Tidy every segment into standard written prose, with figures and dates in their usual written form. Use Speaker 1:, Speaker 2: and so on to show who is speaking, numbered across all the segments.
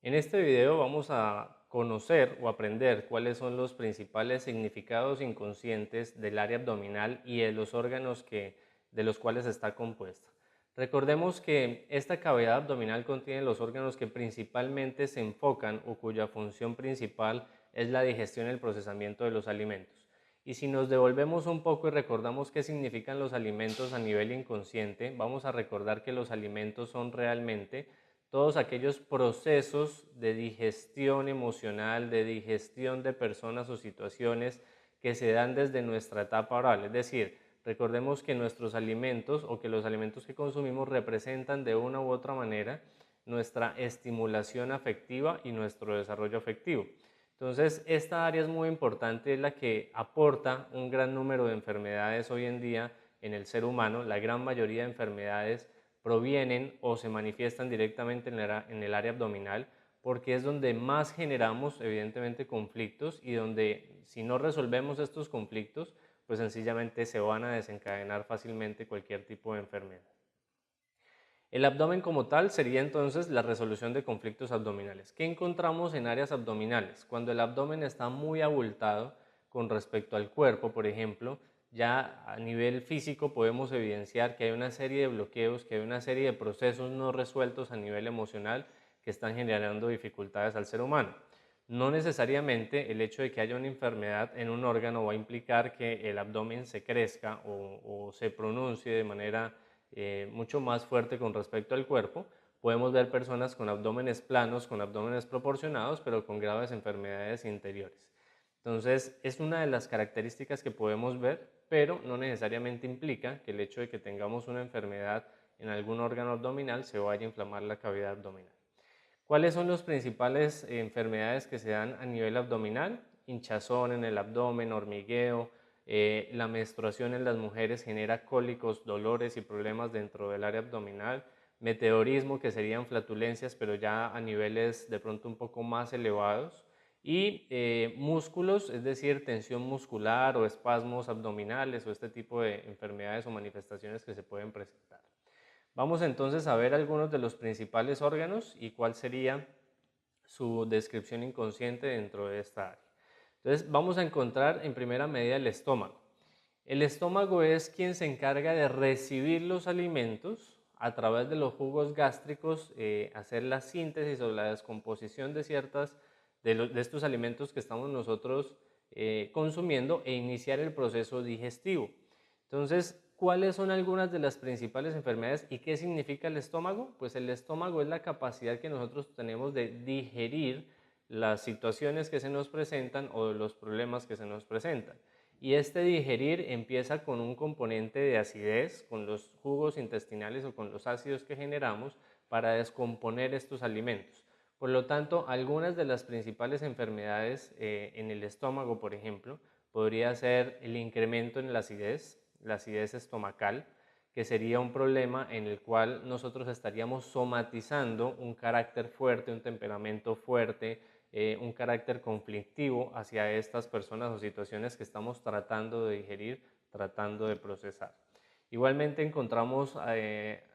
Speaker 1: En este video vamos a conocer o aprender cuáles son los principales significados inconscientes del área abdominal y de los órganos de los cuales está compuesta. Recordemos que esta cavidad abdominal contiene los órganos que principalmente se enfocan o cuya función principal es la digestión y el procesamiento de los alimentos. Y si nos devolvemos un poco y recordamos qué significan los alimentos a nivel inconsciente, vamos a recordar que los alimentos son realmente todos aquellos procesos de digestión emocional, de digestión de personas o situaciones que se dan desde nuestra etapa oral. Es decir, recordemos que nuestros alimentos o que los alimentos que consumimos representan de una u otra manera nuestra estimulación afectiva y nuestro desarrollo afectivo. Entonces, esta área es muy importante, es la que aporta un gran número de enfermedades hoy en día en el ser humano. La gran mayoría de enfermedades provienen o se manifiestan directamente en el área abdominal, porque es donde más generamos evidentemente conflictos y donde si no resolvemos estos conflictos, pues sencillamente se van a desencadenar fácilmente cualquier tipo de enfermedad. El abdomen como tal sería entonces la resolución de conflictos abdominales. ¿Qué encontramos en áreas abdominales? Cuando el abdomen está muy abultado con respecto al cuerpo, por ejemplo, ya a nivel físico podemos evidenciar que hay una serie de bloqueos, que hay una serie de procesos no resueltos a nivel emocional que están generando dificultades al ser humano. No necesariamente el hecho de que haya una enfermedad en un órgano va a implicar que el abdomen se crezca o se pronuncie de manera mucho más fuerte con respecto al cuerpo. Podemos ver personas con abdómenes planos, con abdómenes proporcionados, pero con graves enfermedades interiores. Entonces, es una de las características que podemos ver, pero no necesariamente implica que el hecho de que tengamos una enfermedad en algún órgano abdominal se vaya a inflamar la cavidad abdominal. ¿Cuáles son las principales enfermedades que se dan a nivel abdominal? Hinchazón en el abdomen, hormigueo, la menstruación en las mujeres genera cólicos, dolores y problemas dentro del área abdominal, meteorismo, que serían flatulencias, pero ya a niveles de pronto un poco más elevados, y músculos, es decir, tensión muscular o espasmos abdominales o este tipo de enfermedades o manifestaciones que se pueden presentar. Vamos entonces a ver algunos de los principales órganos y cuál sería su descripción inconsciente dentro de esta área. Entonces vamos a encontrar en primera medida el estómago. El estómago es quien se encarga de recibir los alimentos a través de los jugos gástricos, hacer la síntesis o la descomposición de de estos alimentos que estamos nosotros consumiendo e iniciar el proceso digestivo. Entonces, ¿cuáles son algunas de las principales enfermedades y qué significa el estómago? Pues el estómago es la capacidad que nosotros tenemos de digerir las situaciones que se nos presentan o los problemas que se nos presentan. Y este digerir empieza con un componente de acidez, con los jugos intestinales o con los ácidos que generamos para descomponer estos alimentos. Por lo tanto, algunas de las principales enfermedades en el estómago, por ejemplo, podría ser el incremento en la acidez estomacal, que sería un problema en el cual nosotros estaríamos somatizando un carácter fuerte, un temperamento fuerte, un carácter conflictivo hacia estas personas o situaciones que estamos tratando de digerir, tratando de procesar. Igualmente encontramos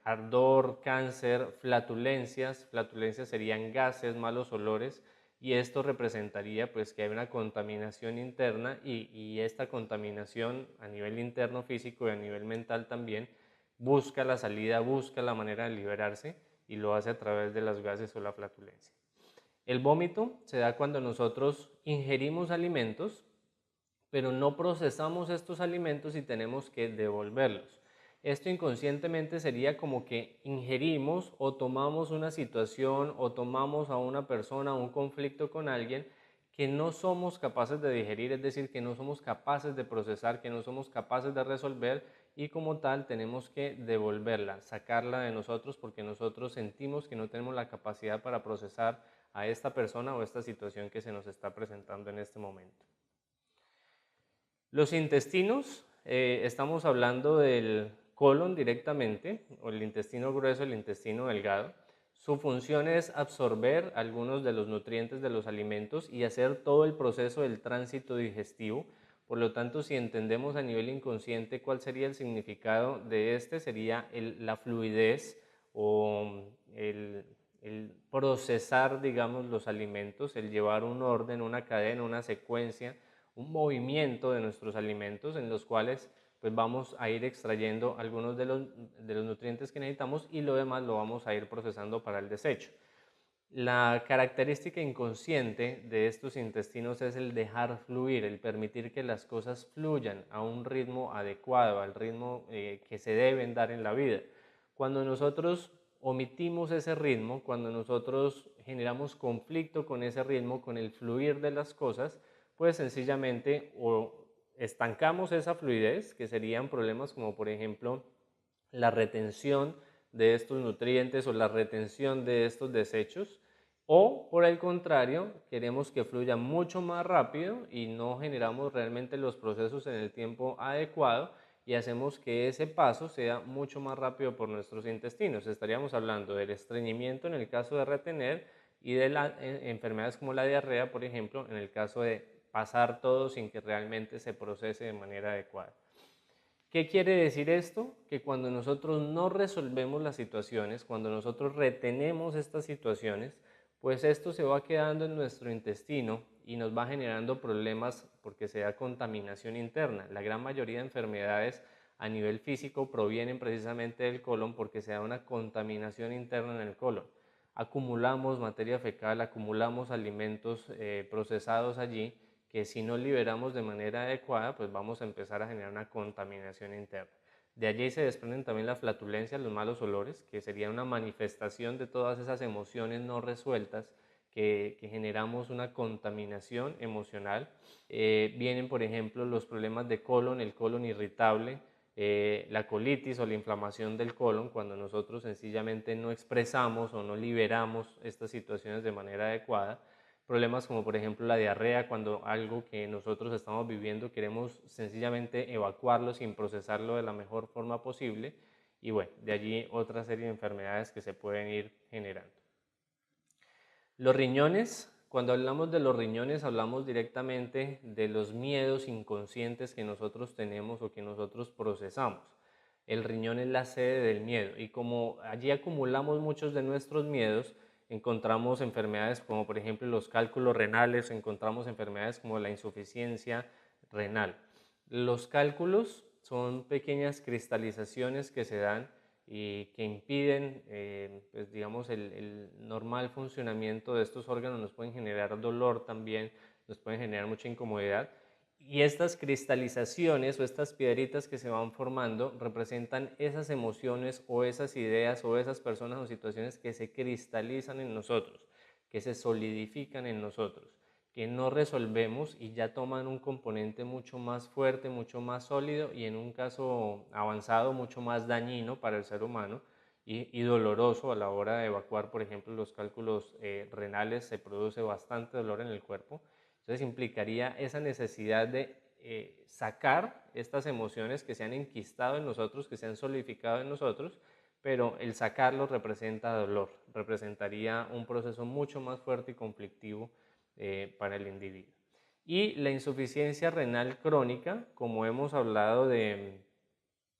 Speaker 1: ardor, cáncer, flatulencias. Flatulencias serían gases, malos olores, y esto representaría pues que hay una contaminación interna y esta contaminación a nivel interno físico y a nivel mental también busca la salida, busca la manera de liberarse y lo hace a través de los gases o la flatulencia. El vómito se da cuando nosotros ingerimos alimentos, pero no procesamos estos alimentos y tenemos que devolverlos. Esto inconscientemente sería como que ingerimos o tomamos una situación o tomamos a una persona, un conflicto con alguien que no somos capaces de digerir, es decir, que no somos capaces de procesar, que no somos capaces de resolver, y como tal tenemos que devolverla, sacarla de nosotros porque nosotros sentimos que no tenemos la capacidad para procesar a esta persona o esta situación que se nos está presentando en este momento. Los intestinos, estamos hablando del colon directamente, o el intestino grueso, el intestino delgado. Su función es absorber algunos de los nutrientes de los alimentos y hacer todo el proceso del tránsito digestivo. Por lo tanto, si entendemos a nivel inconsciente cuál sería el significado de este, sería la fluidez o el procesar, digamos, los alimentos, el llevar un orden, una cadena, una secuencia, un movimiento de nuestros alimentos en los cuales pues vamos a ir extrayendo algunos de los nutrientes que necesitamos y lo demás lo vamos a ir procesando para el desecho. La característica inconsciente de estos intestinos es el dejar fluir, el permitir que las cosas fluyan a un ritmo adecuado, al ritmo que se deben dar en la vida. Cuando nosotros omitimos ese ritmo, cuando nosotros generamos conflicto con ese ritmo, con el fluir de las cosas, pues sencillamente o estancamos esa fluidez, que serían problemas como por ejemplo la retención de estos nutrientes o la retención de estos desechos, o por el contrario, queremos que fluya mucho más rápido y no generamos realmente los procesos en el tiempo adecuado y hacemos que ese paso sea mucho más rápido por nuestros intestinos. Estaríamos hablando del estreñimiento en el caso de retener y de las enfermedades como la diarrea, por ejemplo, en el caso de pasar todo sin que realmente se procese de manera adecuada. ¿Qué quiere decir esto? Que cuando nosotros no resolvemos las situaciones, cuando nosotros retenemos estas situaciones, pues esto se va quedando en nuestro intestino y nos va generando problemas porque se da contaminación interna. La gran mayoría de enfermedades a nivel físico provienen precisamente del colon porque se da una contaminación interna en el colon. Acumulamos materia fecal, acumulamos alimentos procesados allí que si no liberamos de manera adecuada, pues vamos a empezar a generar una contaminación interna. De allí se desprenden también la flatulencia, los malos olores, que sería una manifestación de todas esas emociones no resueltas que generamos una contaminación emocional. Vienen, por ejemplo, los problemas de colon, el colon irritable, la colitis o la inflamación del colon, cuando nosotros sencillamente no expresamos o no liberamos estas situaciones de manera adecuada. Problemas como por ejemplo la diarrea, cuando algo que nosotros estamos viviendo queremos sencillamente evacuarlo sin procesarlo de la mejor forma posible. Y bueno, de allí otra serie de enfermedades que se pueden ir generando. Los riñones, cuando hablamos de los riñones hablamos directamente de los miedos inconscientes que nosotros tenemos o que nosotros procesamos. El riñón es la sede del miedo y como allí acumulamos muchos de nuestros miedos, encontramos enfermedades como por ejemplo los cálculos renales, encontramos enfermedades como la insuficiencia renal. Los cálculos son pequeñas cristalizaciones que se dan y que impiden, pues digamos, el normal funcionamiento de estos órganos, nos pueden generar dolor también, nos pueden generar mucha incomodidad. Y estas cristalizaciones o estas piedritas que se van formando representan esas emociones o esas ideas o esas personas o situaciones que se cristalizan en nosotros, que se solidifican en nosotros, que no resolvemos y ya toman un componente mucho más fuerte, mucho más sólido y en un caso avanzado mucho más dañino para el ser humano y doloroso a la hora de evacuar, por ejemplo, los cálculos renales, se produce bastante dolor en el cuerpo. Entonces implicaría esa necesidad de sacar estas emociones que se han enquistado en nosotros, que se han solidificado en nosotros, pero el sacarlos representa dolor, representaría un proceso mucho más fuerte y conflictivo para el individuo. Y la insuficiencia renal crónica, como hemos hablado de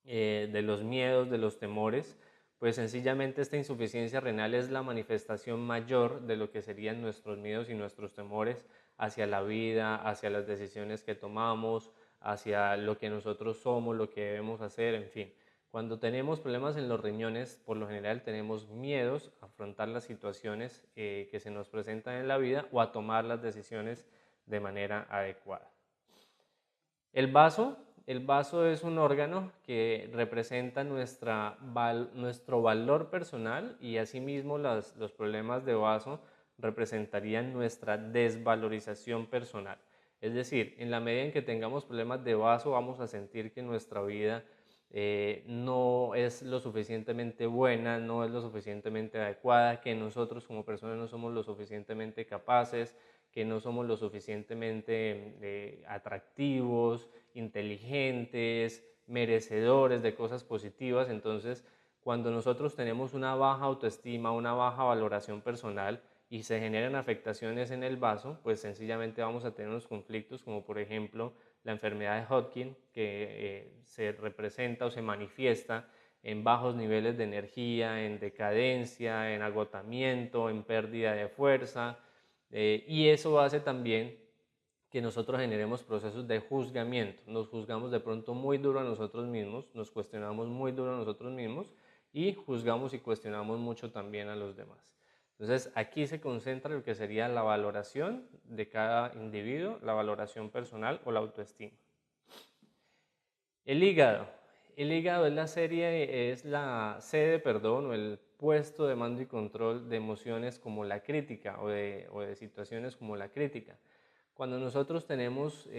Speaker 1: los miedos, de los temores, pues sencillamente esta insuficiencia renal es la manifestación mayor de lo que serían nuestros miedos y nuestros temores hacia la vida, hacia las decisiones que tomamos, hacia lo que nosotros somos, lo que debemos hacer, en fin. Cuando tenemos problemas en los riñones, por lo general tenemos miedos a afrontar las situaciones que se nos presentan en la vida o a tomar las decisiones de manera adecuada. El vaso es un órgano que representa nuestro valor personal y asimismo los problemas de vaso representarían nuestra desvalorización personal. Es decir, en la medida en que tengamos problemas de vaso vamos a sentir que nuestra vida no es lo suficientemente buena, no es lo suficientemente adecuada, que nosotros como personas no somos lo suficientemente capaces, que no somos lo suficientemente atractivos, inteligentes, merecedores de cosas positivas. Entonces, cuando nosotros tenemos una baja autoestima, una baja valoración personal y se generan afectaciones en el vaso, pues sencillamente vamos a tener unos conflictos como por ejemplo la enfermedad de Hodgkin, que se representa o se manifiesta en bajos niveles de energía, en decadencia, en agotamiento, en pérdida de fuerza, y eso hace también que nosotros generemos procesos de juzgamiento. Nos juzgamos de pronto muy duro a nosotros mismos, nos cuestionamos muy duro a nosotros mismos y juzgamos y cuestionamos mucho también a los demás. Entonces aquí se concentra lo que sería la valoración de cada individuo, la valoración personal o la autoestima. El hígado. El hígado es la sede, perdón, o el puesto de mando y control de emociones como la crítica o de situaciones como la crítica. Cuando nosotros tenemos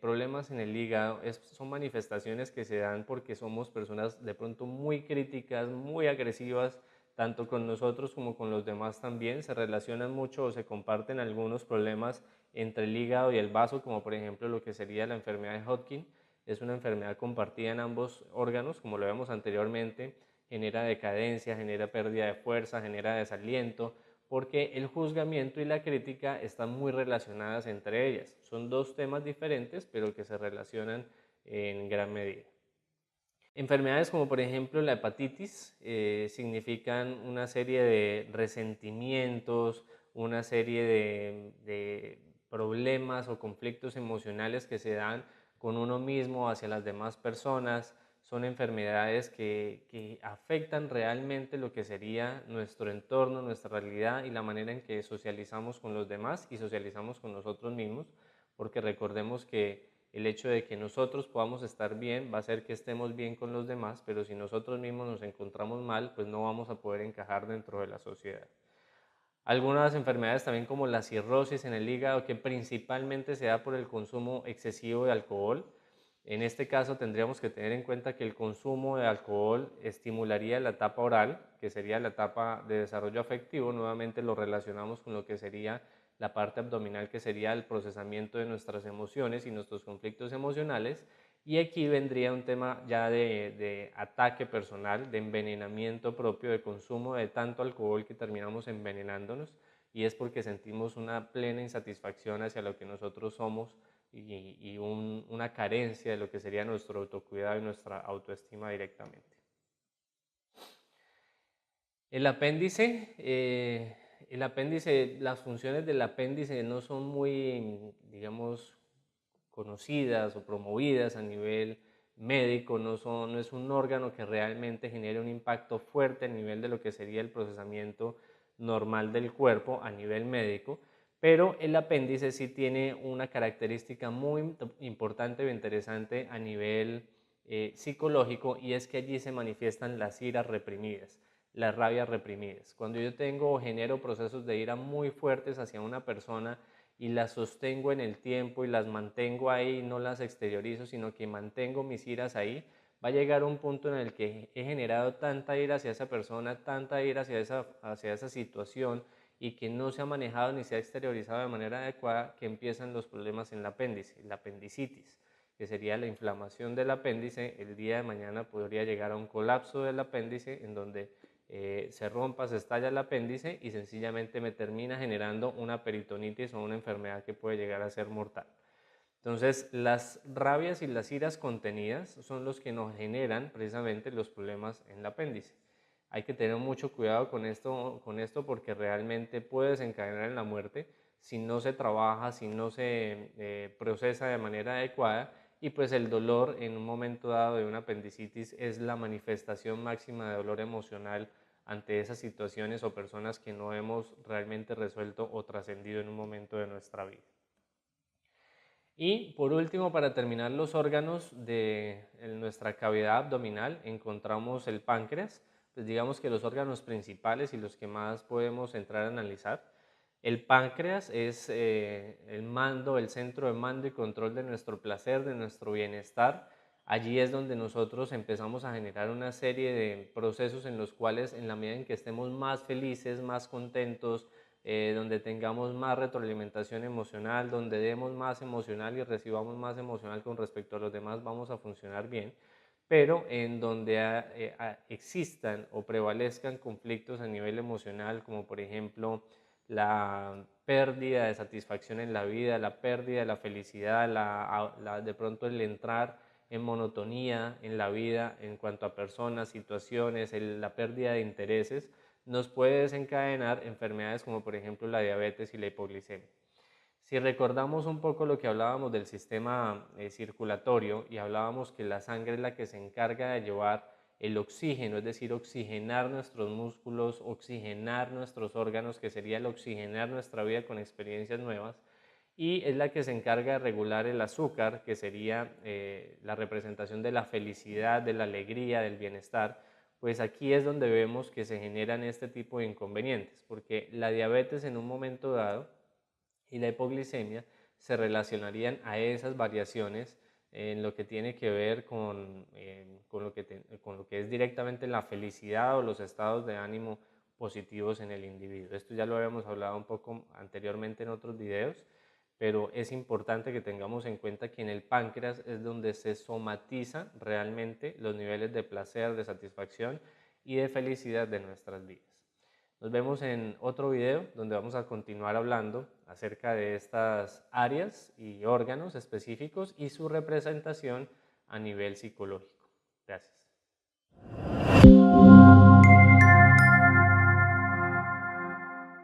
Speaker 1: problemas en el hígado, son manifestaciones que se dan porque somos personas de pronto muy críticas, muy agresivas, tanto con nosotros como con los demás también. Se relacionan mucho o se comparten algunos problemas entre el hígado y el vaso, como por ejemplo lo que sería la enfermedad de Hodgkin. Es una enfermedad compartida en ambos órganos, como lo vemos anteriormente, genera decadencia, genera pérdida de fuerza, genera desaliento, porque el juzgamiento y la crítica están muy relacionadas entre ellas. Son dos temas diferentes, pero que se relacionan en gran medida. Enfermedades como por ejemplo la hepatitis significan una serie de resentimientos, una serie de problemas o conflictos emocionales que se dan con uno mismo hacia las demás personas. Son enfermedades que afectan realmente lo que sería nuestro entorno, nuestra realidad y la manera en que socializamos con los demás y socializamos con nosotros mismos, porque recordemos que el hecho de que nosotros podamos estar bien va a hacer que estemos bien con los demás, pero si nosotros mismos nos encontramos mal, pues no vamos a poder encajar dentro de la sociedad. Algunas enfermedades también como la cirrosis en el hígado, que principalmente se da por el consumo excesivo de alcohol. En este caso tendríamos que tener en cuenta que el consumo de alcohol estimularía la etapa oral, que sería la etapa de desarrollo afectivo. Nuevamente lo relacionamos con lo que sería la parte abdominal, que sería el procesamiento de nuestras emociones y nuestros conflictos emocionales. Y aquí vendría un tema ya de ataque personal, de envenenamiento propio, de consumo de tanto alcohol que terminamos envenenándonos, y es porque sentimos una plena insatisfacción hacia lo que nosotros somos y una carencia de lo que sería nuestro autocuidado y nuestra autoestima directamente. El apéndice, las funciones del apéndice no son muy, digamos, conocidas o promovidas a nivel médico, no es un órgano que realmente genere un impacto fuerte a nivel de lo que sería el procesamiento normal del cuerpo a nivel médico, pero el apéndice sí tiene una característica muy importante o interesante a nivel psicológico, y es que allí se manifiestan las iras reprimidas, las rabias reprimidas. Cuando yo tengo o genero procesos de ira muy fuertes hacia una persona y las sostengo en el tiempo y las mantengo ahí, no las exteriorizo, sino que mantengo mis iras ahí, va a llegar un punto en el que he generado tanta ira hacia esa persona, tanta ira hacia esa situación, y que no se ha manejado ni se ha exteriorizado de manera adecuada, que empiezan los problemas en el apéndice, la apendicitis, que sería la inflamación del apéndice. El día de mañana podría llegar a un colapso del apéndice en donde se rompa, se estalla el apéndice y sencillamente me termina generando una peritonitis o una enfermedad que puede llegar a ser mortal. Entonces, las rabias y las iras contenidas son los que nos generan precisamente los problemas en el apéndice. Hay que tener mucho cuidado con esto porque realmente puede desencadenar en la muerte si no se trabaja, si no se procesa de manera adecuada, y pues el dolor en un momento dado de una apendicitis es la manifestación máxima de dolor emocional ante esas situaciones o personas que no hemos realmente resuelto o trascendido en un momento de nuestra vida. Y por último, para terminar los órganos de nuestra cavidad abdominal, encontramos el páncreas. Pues digamos que los órganos principales y los que más podemos entrar a analizar. El páncreas es el centro de mando y control de nuestro placer, de nuestro bienestar. Allí es donde nosotros empezamos a generar una serie de procesos en los cuales, en la medida en que estemos más felices, más contentos, donde tengamos más retroalimentación emocional, donde demos más emocional y recibamos más emocional con respecto a los demás, vamos a funcionar bien. Pero en donde existan o prevalezcan conflictos a nivel emocional, como por ejemplo la pérdida de satisfacción en la vida, la pérdida de la felicidad, de pronto el entrar en monotonía en la vida en cuanto a personas, situaciones, la pérdida de intereses, nos puede desencadenar enfermedades como por ejemplo la diabetes y la hipoglicemia. Si recordamos un poco lo que hablábamos del sistema circulatorio y hablábamos que la sangre es la que se encarga de llevar el oxígeno, es decir, oxigenar nuestros músculos, oxigenar nuestros órganos, que sería el oxigenar nuestra vida con experiencias nuevas, y es la que se encarga de regular el azúcar, que sería la representación de la felicidad, de la alegría, del bienestar. Pues aquí es donde vemos que se generan este tipo de inconvenientes, porque la diabetes en un momento dado y la hipoglicemia se relacionarían a esas variaciones en lo que tiene que ver con lo que es directamente la felicidad o los estados de ánimo positivos en el individuo. Esto ya lo habíamos hablado un poco anteriormente en otros videos, pero es importante que tengamos en cuenta que en el páncreas es donde se somatiza realmente los niveles de placer, de satisfacción y de felicidad de nuestras vidas. Nos vemos en otro video donde vamos a continuar hablando acerca de estas áreas y órganos específicos y su representación a nivel psicológico. Gracias.